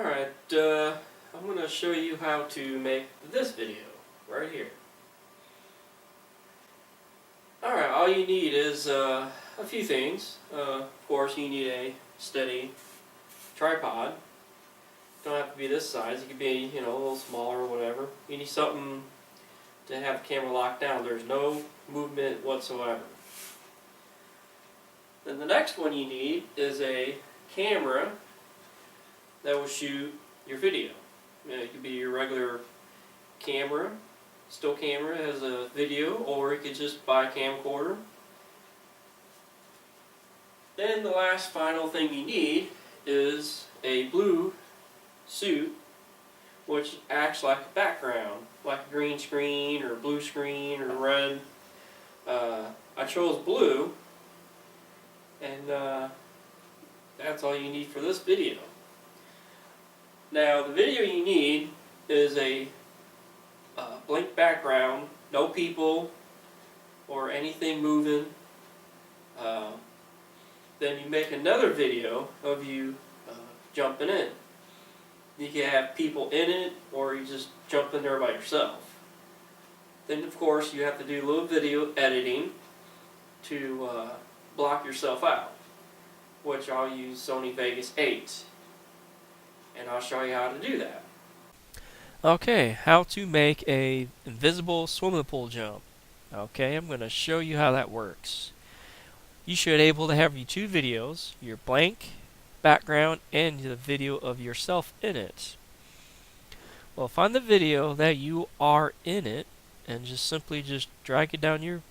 Alright, I'm going to show you how to make this video right here. Alright, all you need is a few things. Of course, you need a steady tripod. Don't have to be this size, it could be, a little smaller or whatever. You need something to have the camera locked down. There's no movement whatsoever. Then the next one you need is a camera that will shoot your video. It could be your regular camera, still camera has a video, or you could just buy a camcorder. Then the last final thing you need is a blue suit, which acts like a background, like a green screen or blue screen or red. I chose blue, and that's all you need for this video. Now the video you need is a blank background, no people or anything moving. Then you make another video of you jumping in. You can have people in it, or you just jump in there by yourself. Then of course you have to do a little video editing to block yourself out, which I'll use Sony Vegas 8, and I'll show you how to do that. Okay, how to make a invisible swimming pool jump. Okay, I'm going to show you how that works. You should be able to have your two videos, your blank background and the video of yourself in it. Well, find the video that you are in it and simply drag it down your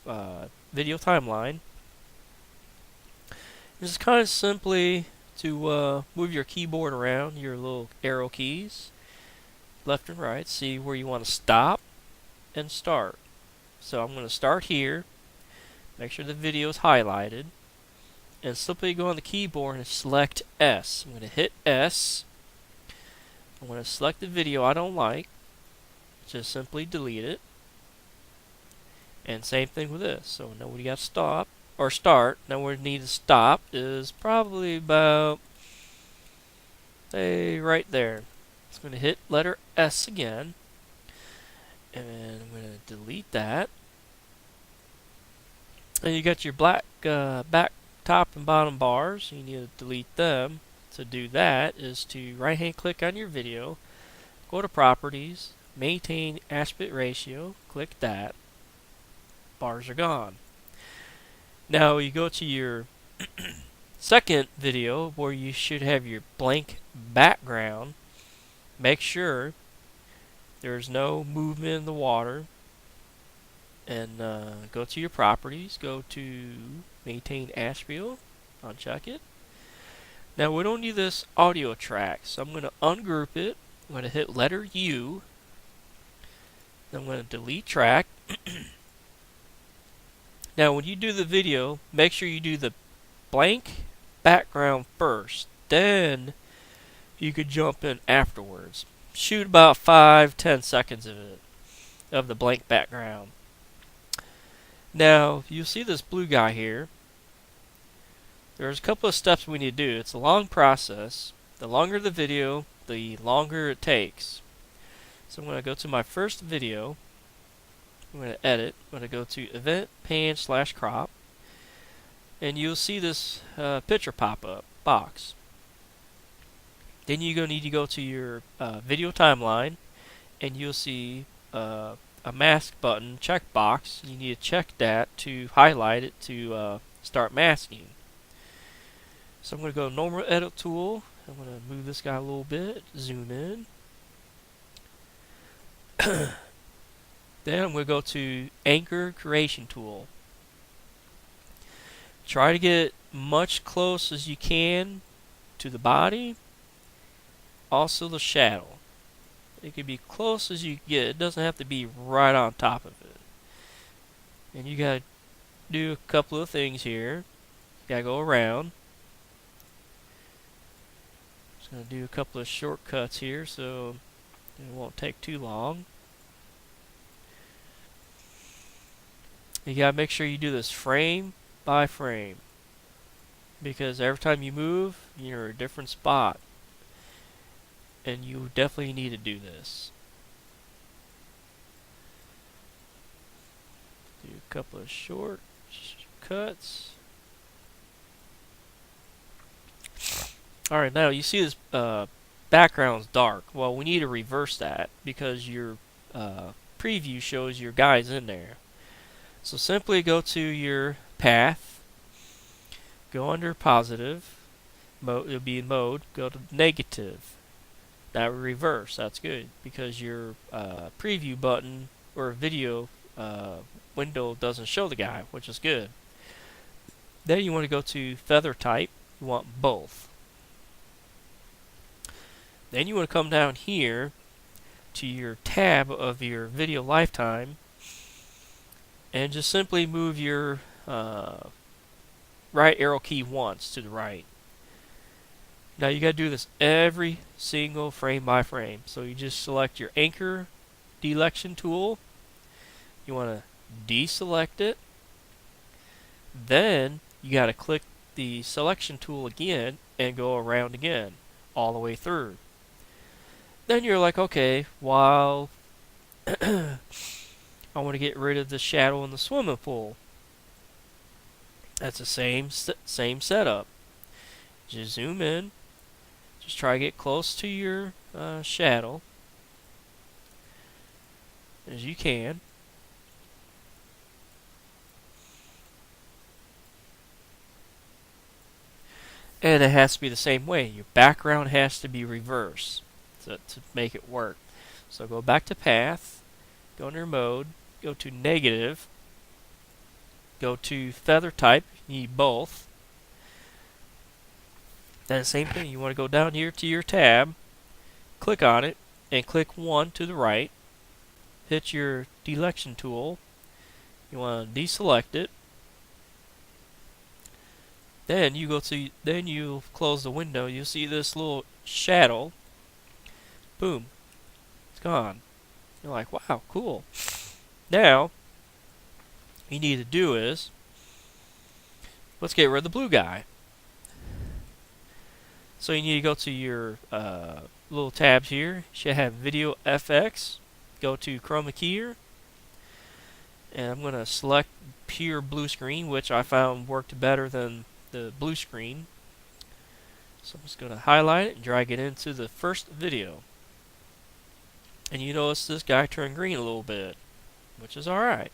video timeline. Just kind of simply to move your keyboard around, your little arrow keys, left and right, see where you want to stop and start. So I'm going to start here, make sure the video is highlighted, and simply go on the keyboard and select S. I'm going to hit S. I'm going to select the video I don't like, just simply delete it. And same thing with this. So now we got stop or start. Now where we need to stop is probably about, say, right there. It's going to hit letter S again, and I'm going to delete that. And you got your black back, top, and bottom bars. You need to delete them. To do that is to right hand click on your video, go to properties, maintain aspect ratio, click that. Bars are gone. Now you go to your second video where you should have your blank background. Make sure there's no movement in the water, and go to your properties, go to maintain aspect, uncheck it. Now we don't need this audio track, so I'm going to ungroup it. I'm going to hit letter U, then I'm going to delete track. Now when you do the video, make sure you do the blank background first, then you could jump in afterwards. Shoot about 5-10 seconds of it, of the blank background. Now you'll see this blue guy here. There's a couple of steps we need to do. It's a long process. The longer the video, the longer it takes. So I'm going to go to my first video. I'm going to edit. I'm going to go to event pan / crop, and you'll see this picture pop up box. Then you're going to need to go to your video timeline, and you'll see a mask button checkbox. You need to check that to highlight it to start masking. So I'm going to go to normal edit tool. I'm going to move this guy a little bit, zoom in. Then I'm going to go to anchor creation tool. Try to get much close as you can to the body, also the shadow. It can be close as you get. It doesn't have to be right on top of it. And you got to do a couple of things here. You got to go around. Just going to do a couple of shortcuts here so it won't take too long. You got to make sure you do this frame by frame, because every time you move, you're in a different spot. and you definitely need to do this. Do a couple of short cuts. Alright, now you see this background's dark. Well, we need to reverse that because your preview shows your guys in there. So simply go to your path, go under positive, it'll be in mode, go to negative. That will reverse, that's good, because your preview button or video window doesn't show the guy, which is good. Then you want to go to feather type, you want both. Then you want to come down here to your tab of your video lifetime and just simply move your right arrow key once to the right. Now you got to do this every single frame by frame. So you just select your anchor selection tool. You want to deselect it. Then you got to click the selection tool again and go around again all the way through. Then you're like, okay, while I want to get rid of the shadow in the swimming pool. That's the same setup. Just zoom in. Just try to get close to your shadow as you can. And it has to be the same way. Your background has to be reversed to make it work. So go back to path, go under mode, go to negative, go to feather type, you need both. Then the same thing, you want to go down here to your tab, click on it, and click one to the right. Hit your selection tool. You want to deselect it. Then you close the window. You'll see this little shadow. Boom, it's gone. You're like, wow, cool. Now, what you need to do is, let's get rid of the blue guy. So you need to go to your little tabs here. You should have Video FX. Go to Chroma Keyer. And I'm going to select pure blue screen, which I found worked better than the blue screen. So I'm just going to highlight it and drag it into the first video. And you notice this guy turned green a little bit, which is alright.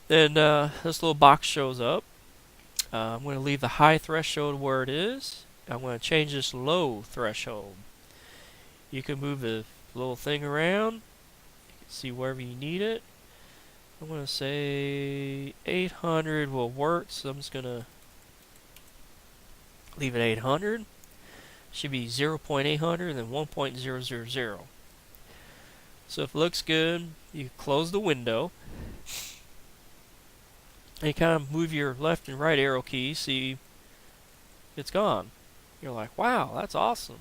Then this little box shows up. I'm going to leave the high threshold where it is. I'm going to change this low threshold. You can move the little thing around. You can see wherever you need it. I'm going to say 800 will work, so I'm just going to leave it 800. Should be 0.800 and then 1.000. So if it looks good, you close the window. And you kind of move your left and right arrow keys, see it's gone. You're like, wow, that's awesome.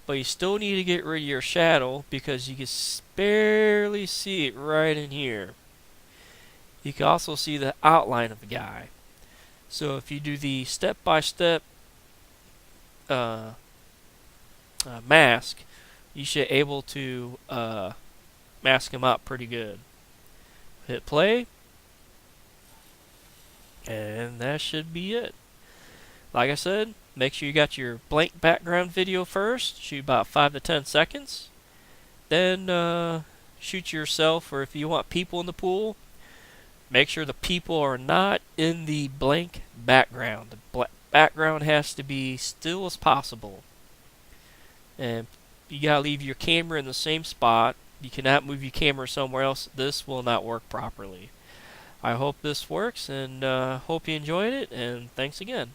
But you still need to get rid of your shadow because you can barely see it right in here. You can also see the outline of the guy. So if you do the step-by-step mask, you should be able to mask him up pretty good. Hit play. And that should be it. Like I said, make sure you got your blank background video first. Shoot about 5 to 10 seconds. Then shoot yourself, or if you want people in the pool, make sure the people are not in the blank background. The background has to be still as possible. And you gotta leave your camera in the same spot. You cannot move your camera somewhere else. This will not work properly. I hope this works, and hope you enjoyed it, and thanks again.